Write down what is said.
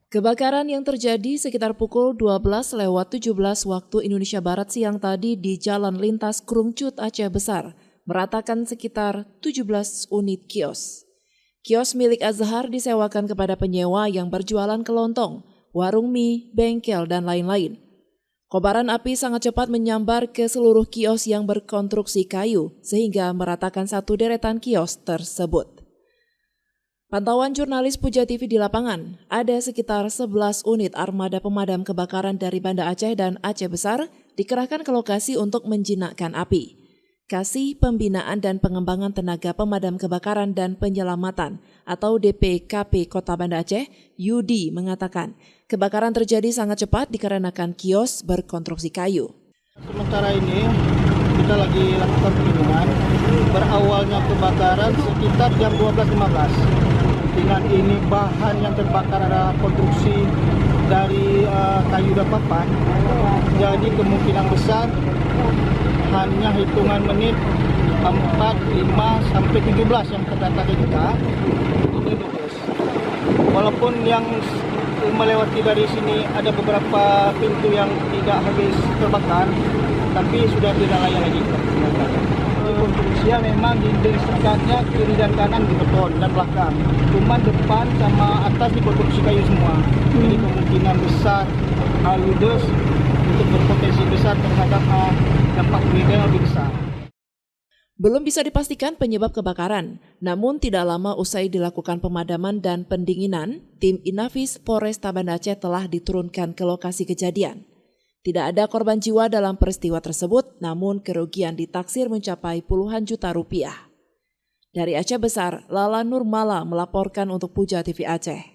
Kebakaran yang terjadi sekitar pukul 12:17 waktu Indonesia Barat siang tadi di Jalan Lintas Krungcut Aceh Besar meratakan sekitar 17 unit kios. Kios milik Azhar disewakan kepada penyewa yang berjualan kelontong, warung mie, bengkel, dan lain-lain. Kobaran api sangat cepat menyambar ke seluruh kios yang berkonstruksi kayu sehingga meratakan satu deretan kios tersebut. Pantauan jurnalis Puja TV di lapangan, ada sekitar 11 unit armada pemadam kebakaran dari Banda Aceh dan Aceh Besar dikerahkan ke lokasi untuk menjinakkan api. Kasih Pembinaan dan Pengembangan Tenaga Pemadam Kebakaran dan Penyelamatan atau DPKP Kota Banda Aceh, Yudi, mengatakan kebakaran terjadi sangat cepat dikarenakan kios berkonstruksi kayu. Sementara ini kita lagi lakukan perlindungan. Berawalnya kebakaran sekitar jam 12.15. Dengan ini bahan yang terbakar adalah konstruksi dari kayu dan papan. Jadi kemungkinan besar hanya hitungan menit 4, 5 sampai 17 yang terdata di kita itu meletus. Walaupun yang melewati dari sini ada beberapa pintu yang tidak habis terbakar, tapi sudah tidak layak lagi. Konstruksinya memang dinding sekatnya kiri dan kanan di beton dan belakang. Cuma depan sama atas di konstruksi kayu semua. Jadi kemungkinan besar ludes untuk berpotensi besar terhadap dampak yang lebih besar. Belum bisa dipastikan penyebab kebakaran, namun tidak lama usai dilakukan pemadaman dan pendinginan, tim Inafis Polresta Banda Aceh telah diturunkan ke lokasi kejadian. Tidak ada korban jiwa dalam peristiwa tersebut, namun kerugian ditaksir mencapai puluhan juta rupiah. Dari Aceh Besar, Lala Nurmala melaporkan untuk Puja TV Aceh.